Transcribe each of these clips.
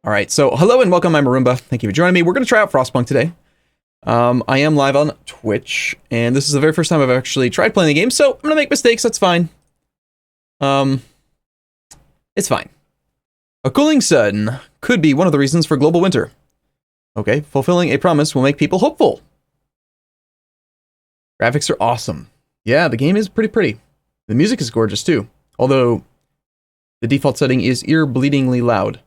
All right, so hello and welcome. I'm Arumba. Thank you for joining me. We're going to try out Frostpunk today. I am live on Twitch, and this is the very first time I've actually tried playing the game, so I'm going to make mistakes. That's fine. It's fine. A cooling sun could be one of the reasons for global winter. Okay, fulfilling a promise will make people hopeful. Graphics are awesome. Yeah, the game is pretty pretty. The music is gorgeous too, although the default setting is ear-bleedingly loud.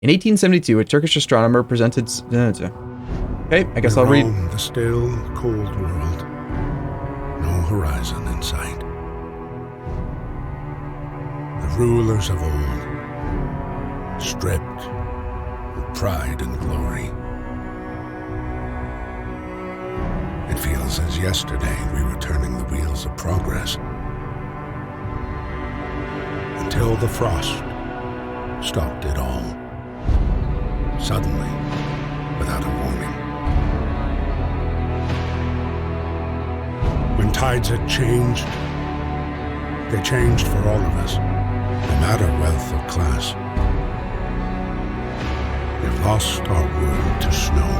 In 1872, a Turkish astronomer presented... Okay, I guess I'll read... The still, cold world. No horizon in sight. The rulers of old, stripped of pride and glory. It feels as yesterday we were turning the wheels of progress. Until the frost stopped it all. Suddenly, without a warning. When tides had changed, they changed for all of us, no matter wealth or class. We've lost our world to snow,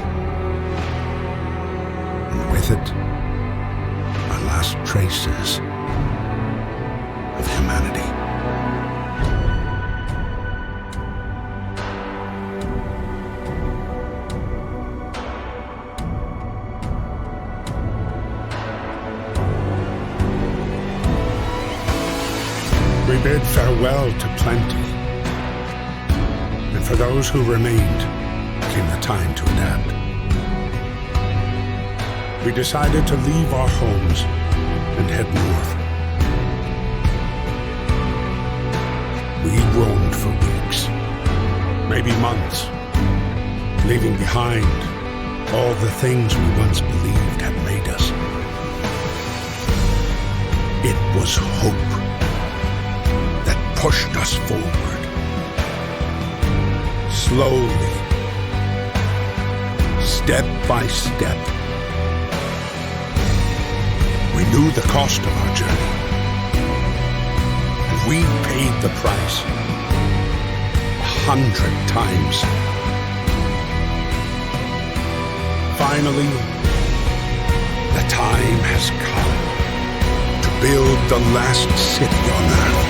and with it, our last traces of humanity. We bid farewell to plenty, and for those who remained came the time to adapt. We decided to leave our homes and head north. We roamed for weeks, maybe months, leaving behind all the things we once believed had made us. It was hope pushed us forward. Slowly, step by step. We knew the cost of our journey, and we paid the price 100 times. Finally, the time has come to build the last city on Earth.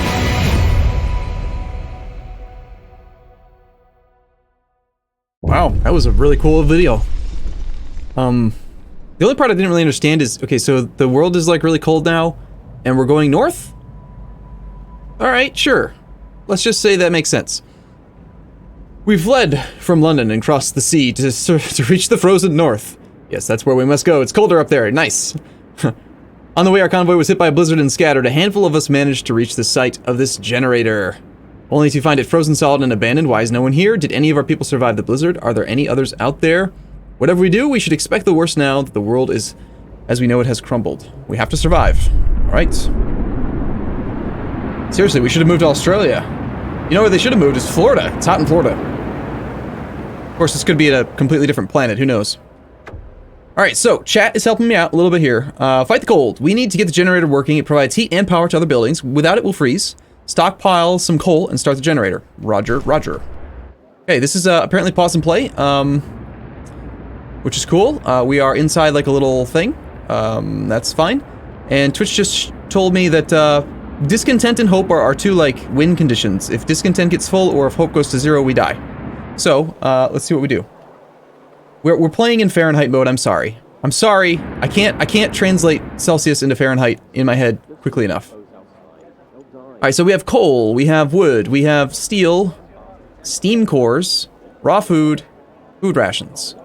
Wow, that was a really cool video. The only part I didn't really understand is, okay, so the world is like really cold now, and we're going north? Alright, sure. Let's just say that makes sense. We fled from London and crossed the sea to reach the frozen north. Yes, that's where we must go. It's colder up there. Nice. On the way, our convoy was hit by a blizzard and scattered. A handful of us managed to reach the site of this generator, only to find it frozen solid and abandoned. Why is no one here? Did any of our people survive the blizzard? Are there any others out there? Whatever we do, we should expect the worst now that the world is, as we know it, has crumbled. We have to survive. Alright. Seriously, we should have moved to Australia. You know where they should have moved is Florida. It's hot in Florida. Of course, this could be at a completely different planet. Who knows? Alright, so chat is helping me out a little bit here. Fight the cold. We need to get the generator working. It provides heat and power to other buildings. Without it, we'll freeze. Stockpile some coal and start the generator. Roger, roger. Okay, this is apparently pause and play, which is cool. We are inside like a little thing. That's fine. And Twitch just told me that discontent and hope are two like win conditions. If discontent gets full or if hope goes to 0, we die. So let's see what we do. We're playing in Fahrenheit mode. I'm sorry. I'm sorry. I can't translate Celsius into Fahrenheit in my head quickly enough. Alright, so we have coal, we have wood, we have steel, steam cores, raw food, food rations.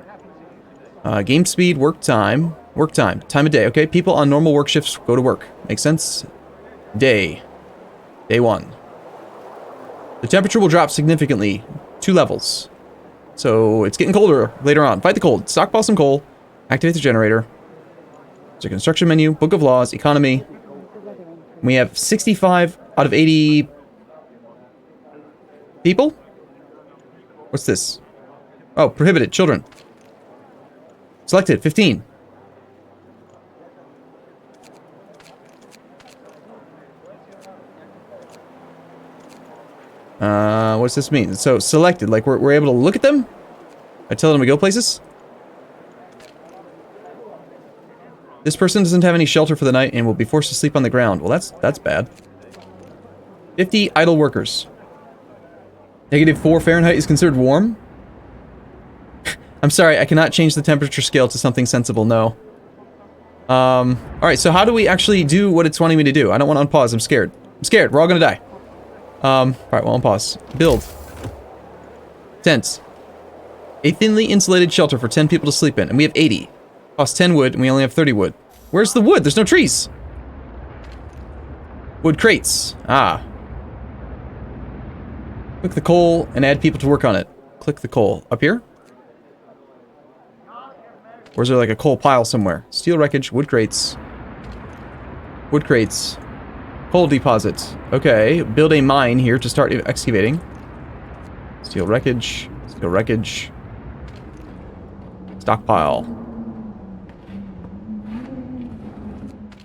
Game speed, work time, time of day, okay? People on normal work shifts go to work. Makes sense? Day 1. The temperature will drop significantly, 2 levels. So it's getting colder later on. Fight the cold, stockpile some coal, activate the generator. There's a construction menu, book of laws, economy. We have 65 out of 80 people? What's this? Oh, prohibited, children. Selected, 15. What does this mean? So, selected. Like, we're able to look at them? I tell them to go places? This person doesn't have any shelter for the night and will be forced to sleep on the ground. Well, that's bad. 50 idle workers. -4 Fahrenheit is considered warm? I'm sorry, I cannot change the temperature scale to something sensible, no. Alright, so how do we actually do what it's wanting me to do? I don't want to unpause, I'm scared. I'm scared, we're all gonna die. Alright, well, unpause. Build. Tents. A thinly insulated shelter for 10 people to sleep in, and we have 80. Costs 10 wood, and we only have 30 wood. Where's the wood? There's no trees! Wood crates. Ah. Click the coal and add people to work on it. Click the coal. Up here? Or is there like a coal pile somewhere? Steel wreckage, wood crates. Wood crates. Coal deposits. Okay, build a mine here to start excavating. Steel wreckage. Steel wreckage. Stockpile.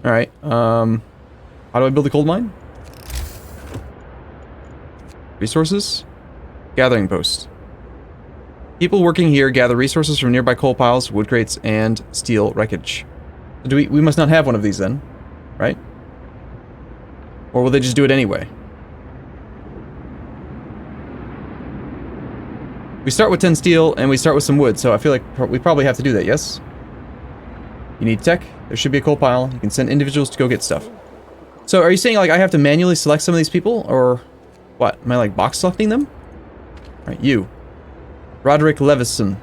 Alright, how do I build a coal mine? Resources? Gathering post. People working here gather resources from nearby coal piles, wood crates, and steel wreckage. So we must not have one of these then, right? Or will they just do it anyway? We start with 10 steel, and we start with some wood, so I feel like we probably have to do that, yes? You need tech. There should be a coal pile. You can send individuals to go get stuff. So are you saying, like, I have to manually select some of these people, or what? Am I, like, box selecting them? Alright, you. Roderick Levison.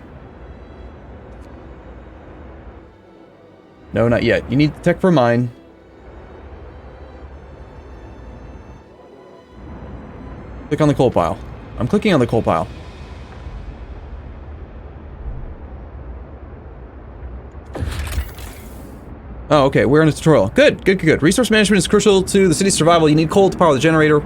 No, not yet. You need tech for mine. Click on the coal pile. I'm clicking on the coal pile. Oh, okay. We're in a tutorial. Good, good, good, good. Resource management is crucial to the city's survival. You need coal to power the generator.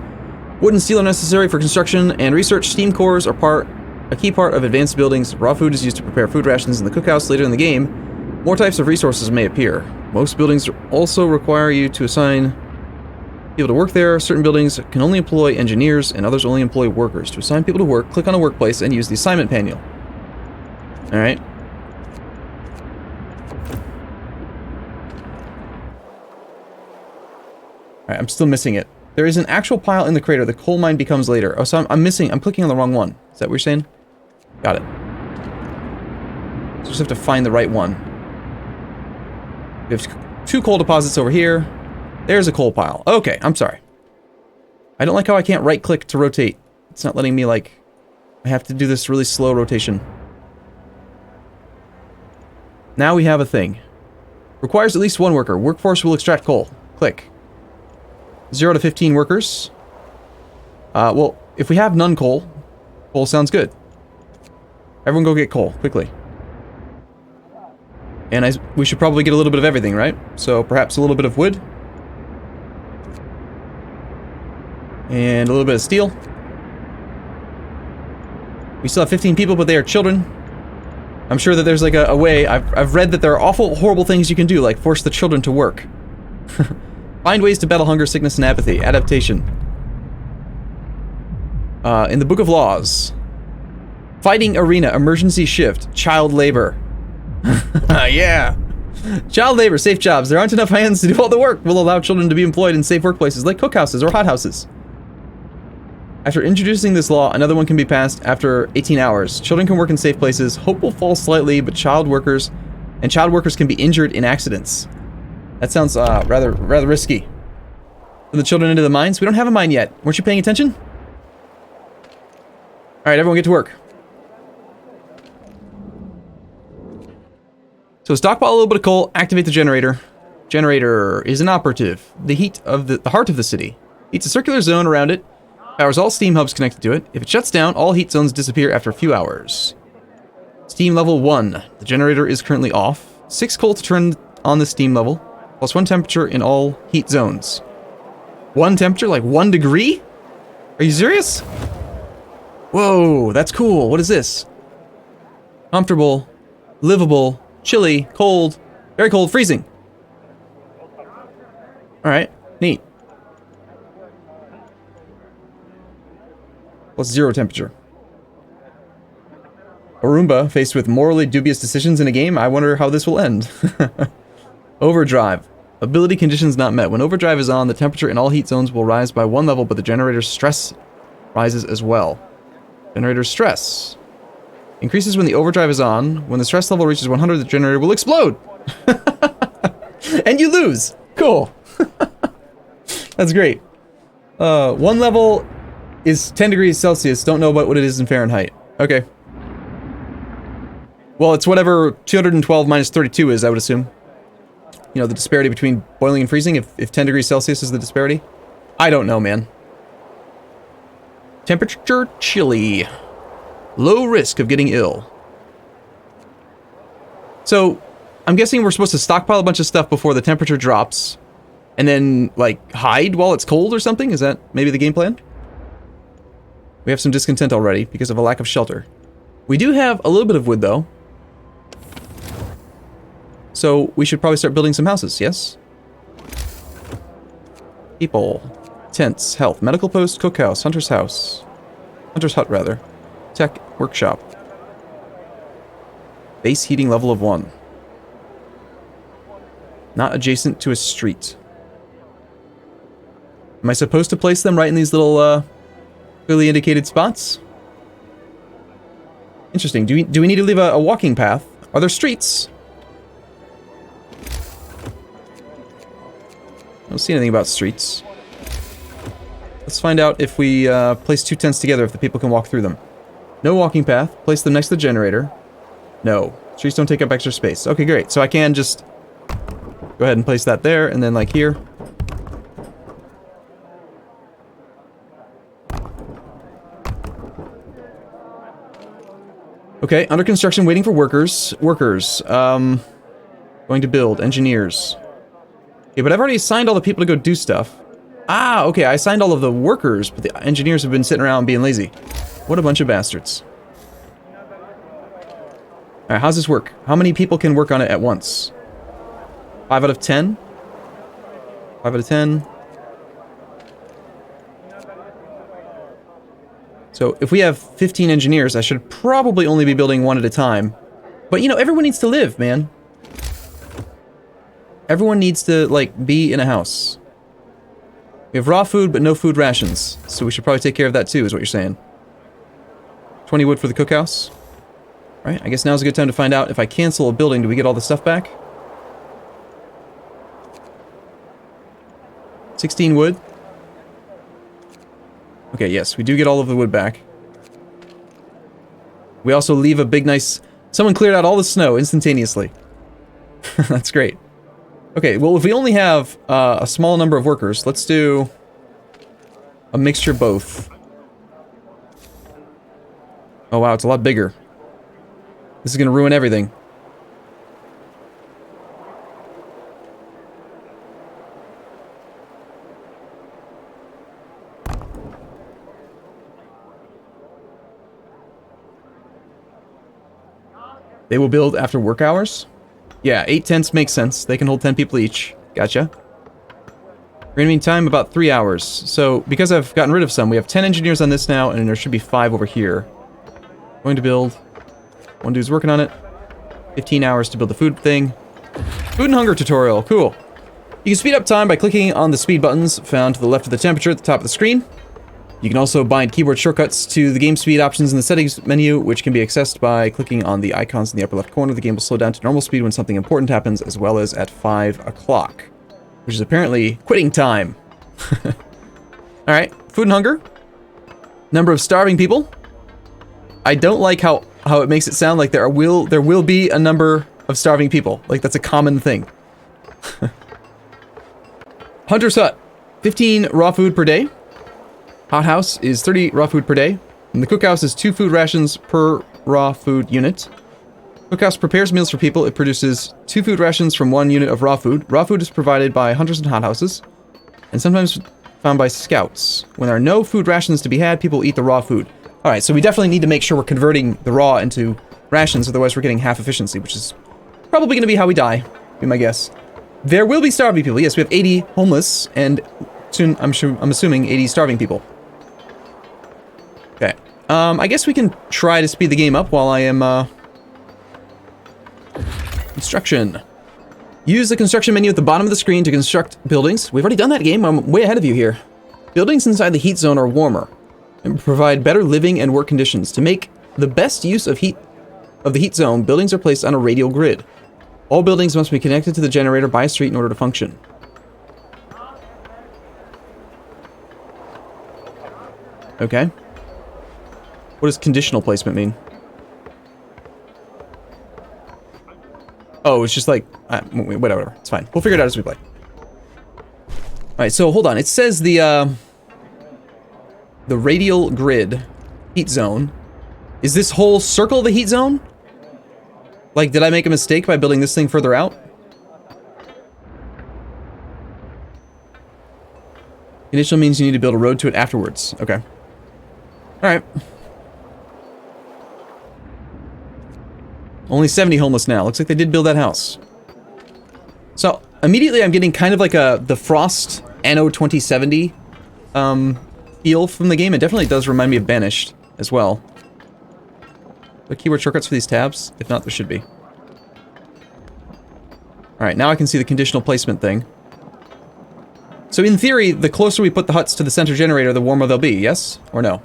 Wood and steel are necessary for construction and research. Steam cores are a key part of advanced buildings. Raw food is used to prepare food rations in the cookhouse. Later in the game, more types of resources may appear. Most buildings also require you to assign people to work there. Certain buildings can only employ engineers, and others only employ workers. To assign people to work, click on a workplace and use the assignment panel. Alright. Alright, I'm still missing it. There is an actual pile in the crater. The coal mine becomes later. Oh, so I'm clicking on the wrong one. Is that what you're saying? Got it. So just have to find the right one. We have 2 coal deposits over here. There's a coal pile. Okay, I'm sorry. I don't like how I can't right-click to rotate. It's not letting me, like... I have to do this really slow rotation. Now we have a thing. Requires at least 1 worker. Workforce will extract coal. Click. 0 to 15 workers. Well, if we have none coal sounds good. Everyone go get coal, quickly. And we should probably get a little bit of everything, right? So perhaps a little bit of wood. And a little bit of steel. We still have 15 people, but they are children. I'm sure that there's like a way. I've read that there are awful, horrible things you can do, like force the children to work. Find ways to battle hunger, sickness, and apathy. Adaptation. In the Book of Laws. Fighting arena, emergency shift, child labor. Yeah. Child labor, safe jobs. There aren't enough hands to do all the work. We'll allow children to be employed in safe workplaces like cookhouses or hothouses. After introducing this law, another one can be passed after 18 hours. Children can work in safe places. Hope will fall slightly, but child workers can be injured in accidents. That sounds rather risky. Send the children into the mines? We don't have a mine yet. Weren't you paying attention? Alright, everyone get to work. So stockpile a little bit of coal, activate the generator. Generator is inoperative. The heart of the city. Heats a circular zone around it. Powers all steam hubs connected to it. If it shuts down, all heat zones disappear after a few hours. Steam level 1. The generator is currently off. 6 coal to turn on the steam level. Plus 1 temperature in all heat zones. 1 temperature? Like 1 degree? Are you serious? Whoa, that's cool. What is this? Comfortable. Livable. Chilly. Cold. Very cold. Freezing. Alright. Neat. Plus 0 temperature. Arumba, faced with morally dubious decisions in a game, I wonder how this will end. Overdrive. Ability conditions not met. When overdrive is on, the temperature in all heat zones will rise by 1 level, but the generator's stress rises as well. Generator's stress. Increases when the overdrive is on. When the stress level reaches 100, the generator will explode! And you lose! Cool. That's great. 1 level is 10 degrees Celsius. Don't know about what it is in Fahrenheit. Okay. Well, it's whatever 212 minus 32 is, I would assume. You know, the disparity between boiling and freezing, if 10 degrees Celsius is the disparity. I don't know, man. Temperature chilly. Low risk of getting ill. So, I'm guessing we're supposed to stockpile a bunch of stuff before the temperature drops. And then, like, hide while it's cold or something? Is that maybe the game plan? We have some discontent already because of a lack of shelter. We do have a little bit of wood, though. So, we should probably start building some houses, yes? People. Tents. Health. Medical post. Cookhouse. Hunter's house. Hunter's hut, rather. Tech. Workshop. Base heating level of 1. Not adjacent to a street. Am I supposed to place them right in these little, clearly indicated spots? Interesting. Do we need to leave a walking path? Are there streets? I don't see anything about streets. Let's find out if we place 2 tents together, if the people can walk through them. No walking path. Place them next to the generator. No. Streets don't take up extra space. Okay, great. So I can just go ahead and place that there, and then like here. Okay, under construction, waiting for workers. Workers. Going to build. Engineers. Okay, but I've already assigned all the people to go do stuff. Ah, okay, I assigned all of the workers, but the engineers have been sitting around being lazy. What a bunch of bastards. Alright, how's this work? How many people can work on it at once? 5 out of 10? 5 out of 10. So, if we have 15 engineers, I should probably only be building 1 at a time. But, you know, everyone needs to live, man. Everyone needs to, like, be in a house. We have raw food, but no food rations. So we should probably take care of that too, is what you're saying. 20 wood for the cookhouse. Alright, I guess now's a good time to find out if I cancel a building, do we get all the stuff back? 16 wood. Okay, yes, we do get all of the wood back. We also leave a big nice... Someone cleared out all the snow instantaneously. That's great. Okay, well, if we only have a small number of workers, let's do a mixture of both. Oh, wow, it's a lot bigger. This is going to ruin everything. They will build after work hours? Yeah, 8 tents makes sense. They can hold 10 people each. Gotcha. Remaining time, about 3 hours. So, because I've gotten rid of some, we have 10 engineers on this now, and there should be 5 over here. Going to build. One dude's working on it. 15 hours to build the food thing. Food and hunger tutorial. Cool. You can speed up time by clicking on the speed buttons found to the left of the temperature at the top of the screen. You can also bind keyboard shortcuts to the game speed options in the settings menu, which can be accessed by clicking on the icons in the upper left corner. The game will slow down to normal speed when something important happens, as well as at 5 o'clock, which is apparently quitting time. Alright, food and hunger. Number of starving people. I don't like how it makes it sound like there will be a number of starving people. Like, that's a common thing. Hunter's Hut. 15 raw food per day. Hothouse is 30 raw food per day. And the cookhouse is 2 food rations per raw food unit. Cookhouse prepares meals for people. It produces 2 food rations from 1 unit of raw food. Raw food is provided by hunters and hothouses, and sometimes found by scouts. When there are no food rations to be had, people eat the raw food. Alright, so we definitely need to make sure we're converting the raw into rations, otherwise we're getting half efficiency, which is probably going to be how we die, be my guess. There will be starving people. Yes, we have 80 homeless, and soon, I'm assuming 80 starving people. Okay. I guess we can try to speed the game up while I am, construction. Use the construction menu at the bottom of the screen to construct buildings. We've already done that game. I'm way ahead of you here. Buildings inside the heat zone are warmer and provide better living and work conditions. To make the best use of the heat zone, buildings are placed on a radial grid. All buildings must be connected to the generator by a street in order to function. Okay. What does conditional placement mean? Oh, it's just like... whatever. It's fine. We'll figure it out as we play. Alright, so hold on. It says the radial grid heat zone. Is this whole circle the heat zone? Like, did I make a mistake by building this thing further out? Conditional means you need to build a road to it afterwards. Okay. Alright. Only 70 homeless now. Looks like they did build that house. So, immediately I'm getting kind of like the Frost Anno 2070 feel from the game. It definitely does remind me of Banished as well. The keyboard shortcuts for these tabs? If not, there should be. Alright, now I can see the conditional placement thing. So in theory, the closer we put the huts to the center generator, the warmer they'll be, yes? Or no?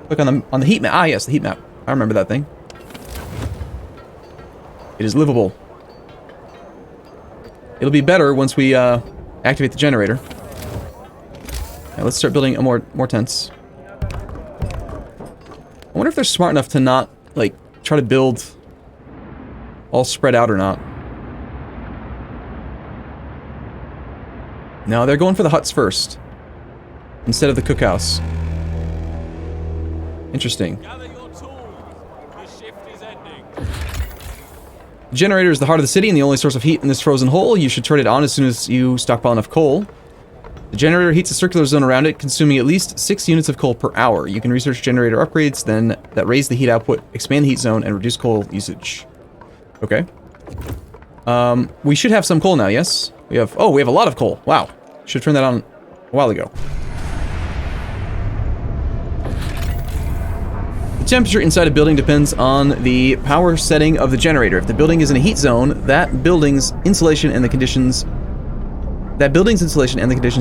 Look on the heat map. Ah, yes, the heat map. I remember that thing. It is livable. It'll be better once we activate the generator. Right, let's start building more tents. I wonder if they're smart enough to not, like, try to build all spread out or not. No, they're going for the huts first, instead of the cookhouse. Interesting. The generator is the heart of the city and the only source of heat in this frozen hole. You should turn it on as soon as you stockpile enough coal. The generator heats a circular zone around it, consuming at least 6 units of coal per hour. You can research generator upgrades then that raise the heat output, expand the heat zone, and reduce coal usage. Okay. We should have some coal now, yes? We have a lot of coal. Wow. Should have turned that on a while ago. The temperature inside a building depends on the power setting of the generator. If the building is in a heat zone, that building's insulation and the conditions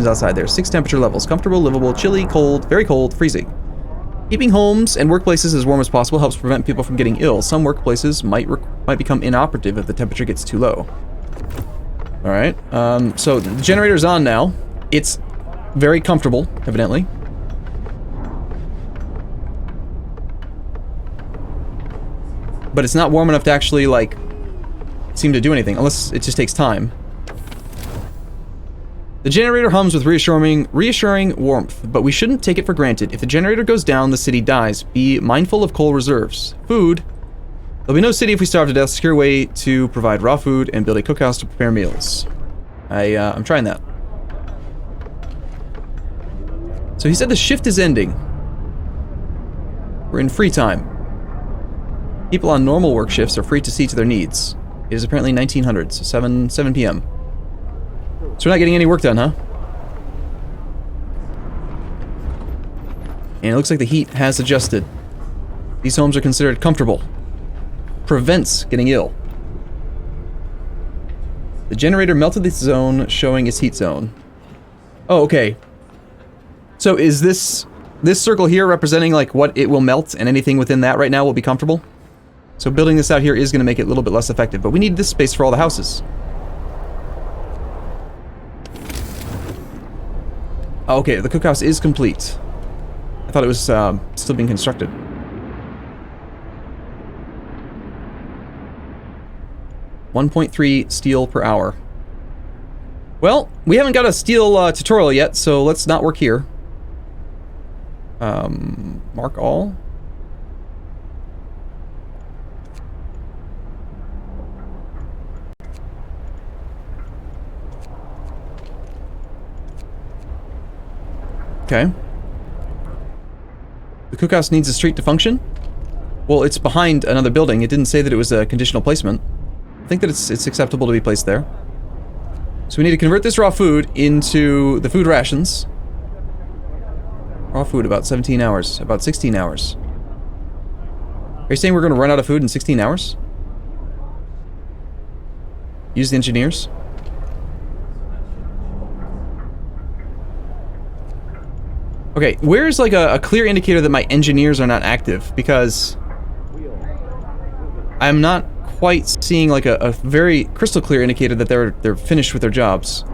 outside there. 6 temperature levels: comfortable, livable, chilly, cold, very cold, freezing. Keeping homes and workplaces as warm as possible helps prevent people from getting ill. Some workplaces might become inoperative if the temperature gets too low. All right. So the generator's on now. It's very comfortable, evidently. But it's not warm enough to actually, like, seem to do anything, unless it just takes time. The generator hums with reassuring warmth, but we shouldn't take it for granted. If the generator goes down, the city dies. Be mindful of coal reserves. Food. There'll be no city if we starve to death. Secure a way to provide raw food and build a cookhouse to prepare meals. I'm trying that. So he said the shift is ending. We're in free time. People on normal work shifts are free to see to their needs. It is apparently 1900, so 7 p.m. So we're not getting any work done, huh? And it looks like the heat has adjusted. These homes are considered comfortable. Prevents getting ill. The generator melted the zone, showing its heat zone. Oh, okay. So is this circle here representing, like, what it will melt, and anything within that right now will be comfortable? So building this out here is going to make it a little bit less effective, but we need this space for all the houses. Okay, the cookhouse is complete. I thought it was still being constructed. $1.3 steel per hour. Well, we haven't got a steel tutorial yet, so let's not work here. Mark all. Okay. The cookhouse needs a street to function? Well, it's behind another building. It didn't say that it was a conditional placement. I think that it's acceptable to be placed there. So we need to convert this raw food into the food rations. Raw food, about 17 hours. About 16 hours. Are you saying we're gonna run out of food in 16 hours? Use the engineers? Okay, where's like a clear indicator that my engineers are not active? Because I'm not quite seeing like a very crystal clear indicator that they're finished with their jobs.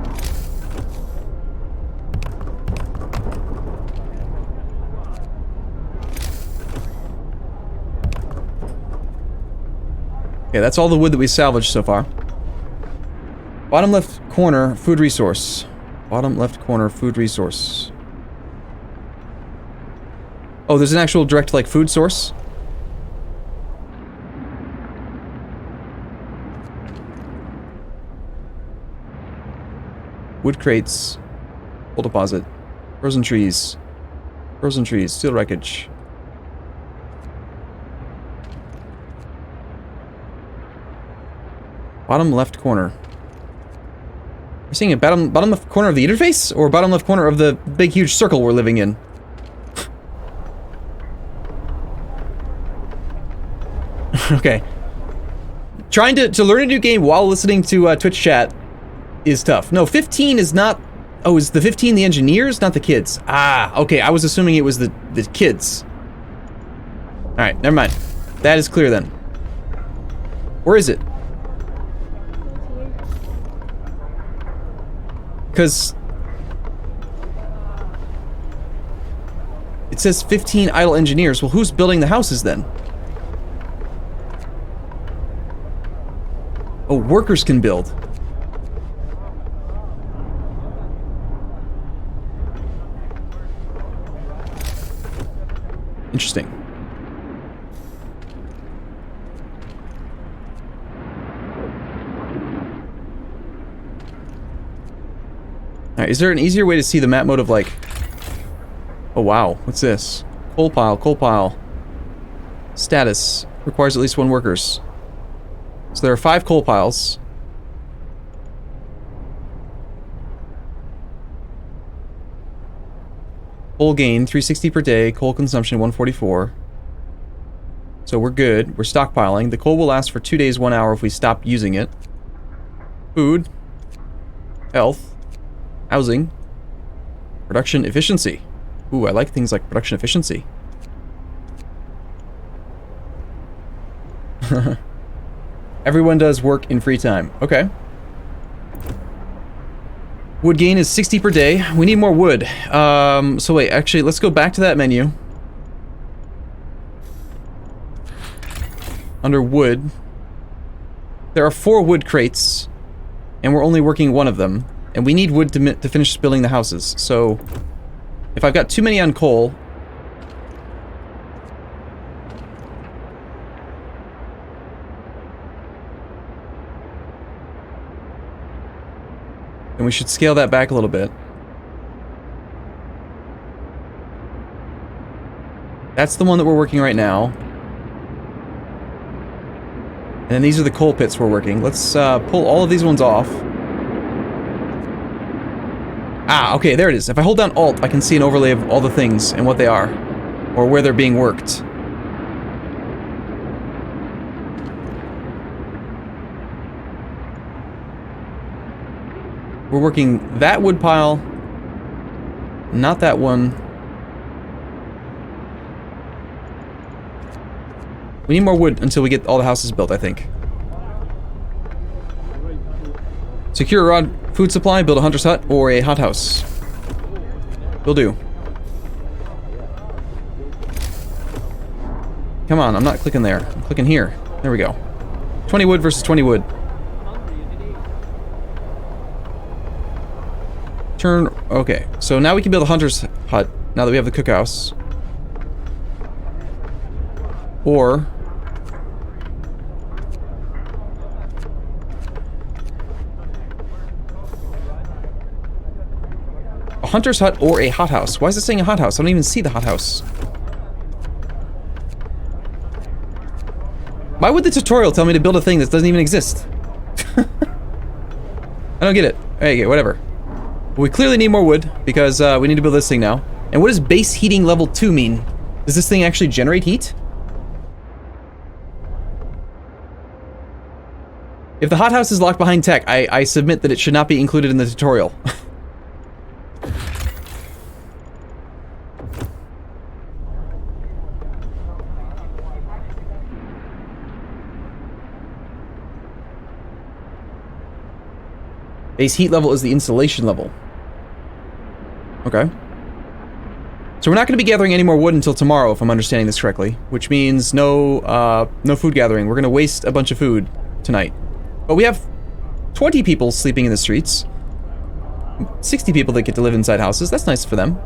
Okay, that's all the wood that we salvaged so far. Bottom left corner, food resource. Bottom left corner, food resource. Oh, there's an actual direct, like, food source? Wood crates. Coal deposit. Frozen trees. Frozen trees. Steel wreckage. Bottom left corner. You're seeing a bottom left corner of the interface? Or bottom left corner of the big huge circle we're living in? Okay. Trying to learn a new game while listening to Twitch chat is tough. No, 15 is not... Oh, is the 15 the engineers? Not the kids. Ah, okay. I was assuming it was the kids. Alright, never mind. That is clear then. Where is it? Because... it says 15 idle engineers. Well, who's building the houses then? Oh, workers can build. Interesting. Alright, is there an easier way to see the map mode of like... Oh wow, what's this? Coal pile, coal pile. Status. Requires at least 1 workers. So there are 5 coal piles. Coal gain, 360 per day. Coal consumption, 144. So we're good. We're stockpiling. The coal will last for 2 days, 1 hour if we stop using it. Food. Health. Housing. Production efficiency. Ooh, I like things like production efficiency. Everyone does work in free time. Okay. Wood gain is 60 per day. We need more wood. So wait, actually, let's go back to that menu. Under wood. There are 4 wood crates. And we're only working 1 of them. And we need wood to finish building the houses. So, if I've got too many on coal... and we should scale that back a little bit. That's the one that we're working right now. And then these are the coal pits we're working. Let's pull all of these ones off. Ah, okay, there it is. If I hold down Alt, I can see an overlay of all the things and what they are. Or where they're being worked. We're working that wood pile, not that one. We need more wood until we get all the houses built, I think. Secure a raw food supply, build a hunter's hut, or a hothouse. Will do. Come on, I'm not clicking there. I'm clicking here. There we go. 20 wood versus 20 wood. Turn, okay, so now we can build a hunter's hut, now that we have the cookhouse. Or... a hunter's hut or a hothouse. Why is it saying a hothouse? I don't even see the hothouse. Why would the tutorial tell me to build a thing that doesn't even exist? I don't get it. Okay, whatever. We clearly need more wood, because we need to build this thing now. And what does base heating level 2 mean? Does this thing actually generate heat? If the hothouse is locked behind tech, I submit that it should not be included in the tutorial. Base heat level is the insulation level. Okay. So we're not going to be gathering any more wood until tomorrow, if I'm understanding this correctly. Which means no food gathering. We're going to waste a bunch of food tonight. But we have 20 people sleeping in the streets. 60 people that get to live inside houses. That's nice for them.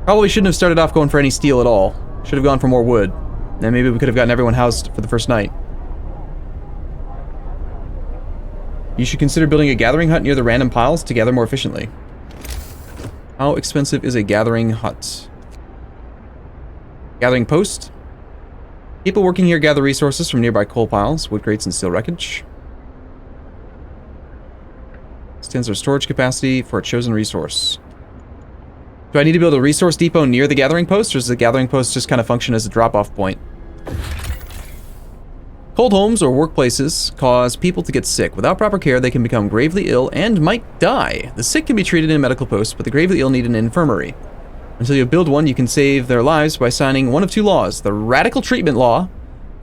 Probably shouldn't have started off going for any steel at all. Should have gone for more wood. And maybe we could have gotten everyone housed for the first night. You should consider building a gathering hut near the random piles to gather more efficiently. How expensive is a gathering hut? Gathering post. People working here gather resources from nearby coal piles, wood crates, and steel wreckage. Extends our storage capacity for a chosen resource. Do I need to build a resource depot near the gathering post, or does the gathering post just kind of function as a drop-off point? Cold homes or workplaces cause people to get sick. Without proper care, they can become gravely ill and might die. The sick can be treated in a medical post, but the gravely ill need an infirmary. Until you build one, you can save their lives by signing one of two laws. The radical treatment law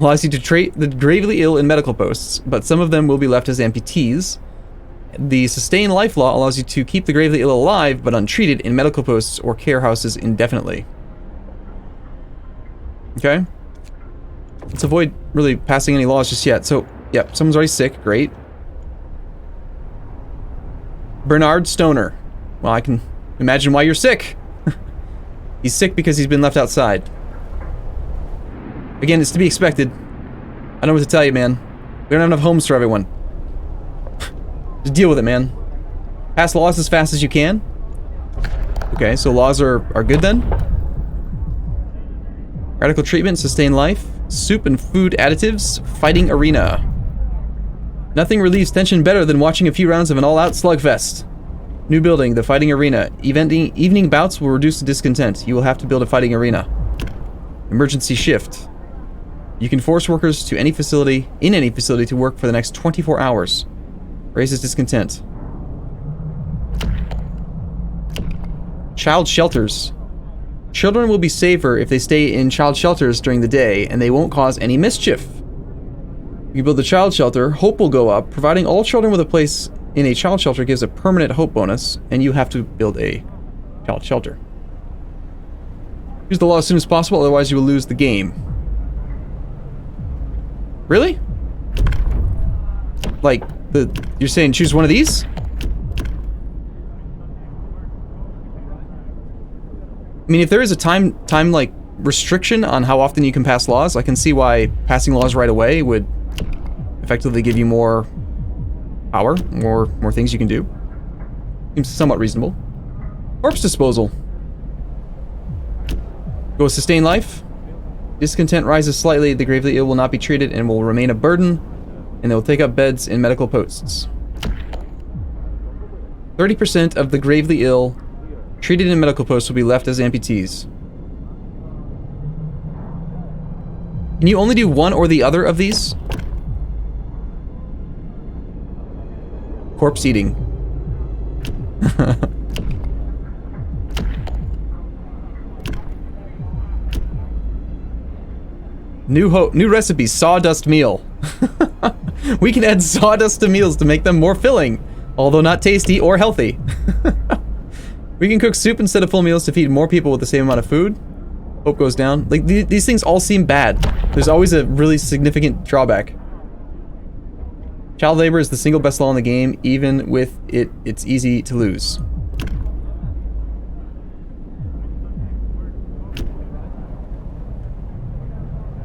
allows you to treat the gravely ill in medical posts, but some of them will be left as amputees. The sustain life law allows you to keep the gravely ill alive, but untreated in medical posts or care houses indefinitely. Okay. Let's avoid really passing any laws just yet. So, yep, someone's already sick. Great. Bernard Stoner. Well, I can imagine why you're sick. He's sick because he's been left outside. Again, it's to be expected. I don't know what to tell you, man. We don't have enough homes for everyone. Just deal with it, man. Pass laws as fast as you can. Okay, so laws are good then. Radical treatment, sustain life. Soup and food additives, fighting arena. Nothing relieves tension better than watching a few rounds of an all-out slugfest. New building, the fighting arena. Evening bouts will reduce the discontent. You will have to build a fighting arena. Emergency shift. You can force workers to any facility, to work for the next 24 hours. Raises discontent. Child shelters. Children will be safer if they stay in child shelters during the day, and they won't cause any mischief. You build a child shelter, hope will go up. Providing all children with a place in a child shelter gives a permanent hope bonus, and you have to build a child shelter. Use the law as soon as possible, otherwise you will lose the game. Really? Like, you're saying choose one of these? I mean, if there is a time like restriction on how often you can pass laws, I can see why passing laws right away would effectively give you more power, more things you can do. Seems somewhat reasonable. Corpse disposal. Go with sustain life. Discontent rises slightly. The gravely ill will not be treated and will remain a burden, and they will take up beds in medical posts. 30% of the gravely ill treated in medical posts will be left as amputees. Can you only do one or the other of these? Corpse eating. New recipe, sawdust meal. We can add sawdust to meals to make them more filling, although not tasty or healthy. We can cook soup instead of full meals to feed more people with the same amount of food. Hope goes down. Like, these things all seem bad. There's always a really significant drawback. Child labor is the single best law in the game. Even with it, it's easy to lose.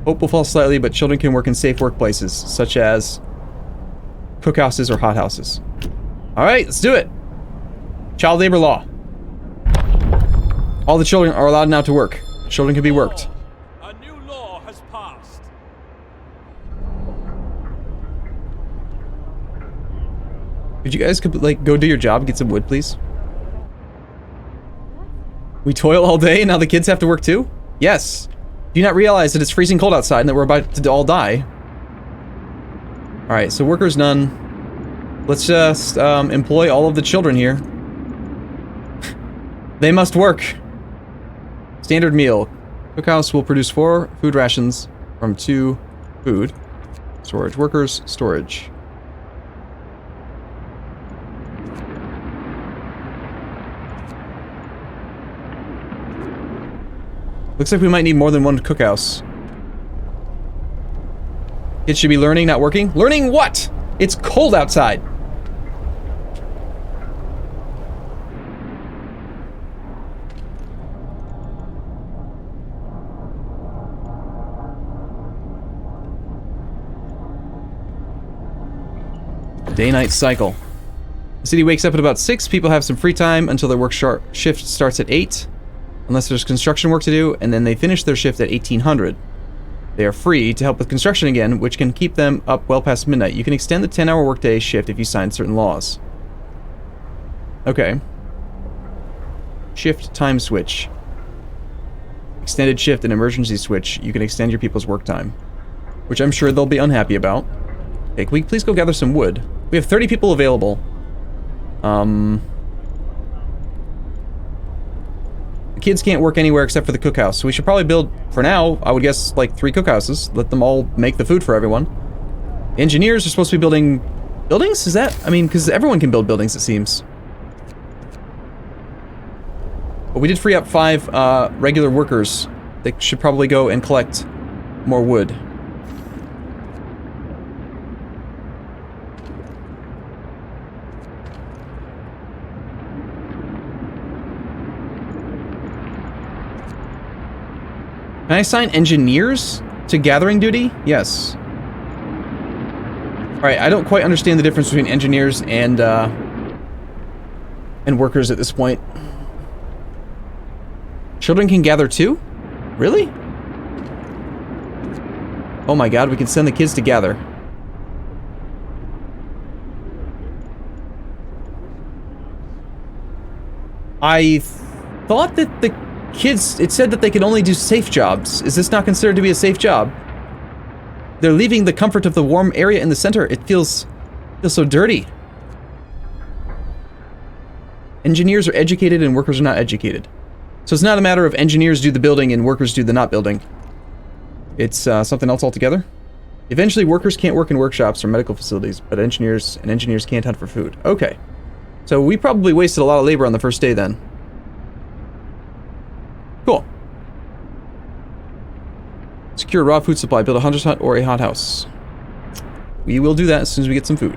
Hope will fall slightly, but children can work in safe workplaces, such as cookhouses or hothouses. Alright, let's do it. Child labor law. All the children are allowed now to work. Children can be worked. A new law has passed. Could you guys like go do your job and get some wood, please? We toil all day and now the kids have to work too? Yes. Do you not realize that it's freezing cold outside and that we're about to all die? Alright, so workers none. Let's just employ all of the children here. They must work. Standard meal. Cookhouse will produce 4 food rations from 2 food. Storage. Workers. Storage. Looks like we might need more than 1 cookhouse. Kids should be learning, not working. Learning what? It's cold outside. Day-night cycle. The city wakes up at about 6. People have some free time until their work shift starts at 8. Unless there's construction work to do, and then they finish their shift at 1800. They are free to help with construction again, which can keep them up well past midnight. You can extend the 10-hour workday shift if you sign certain laws. Okay. Shift time switch. Extended shift and emergency switch. You can extend your people's work time, which I'm sure they'll be unhappy about. Okay, can we please go gather some wood? We have 30 people available. The kids can't work anywhere except for the cookhouse, so we should probably build, for now, I would guess, like 3 cookhouses. Let them all make the food for everyone. Engineers are supposed to be building buildings? Is that? I mean, because everyone can build buildings, it seems. But we did free up 5 regular workers. They should probably go and collect more wood. Can I assign engineers to gathering duty? Yes. Alright, I don't quite understand the difference between engineers and workers at this point. Children can gather too? Really? Oh my god, we can send the kids to gather. I thought that the kids, it said that they could only do safe jobs. Is this not considered to be a safe job? They're leaving the comfort of the warm area in the center. It feels so dirty. Engineers are educated and workers are not educated. So it's not a matter of engineers do the building and workers do the not building. It's something else altogether. Eventually, workers can't work in workshops or medical facilities, but engineers can't hunt for food. Okay. So we probably wasted a lot of labor on the first day then. Cool. Secure raw food supply. Build a hunter's hut or a hothouse. We will do that as soon as we get some food.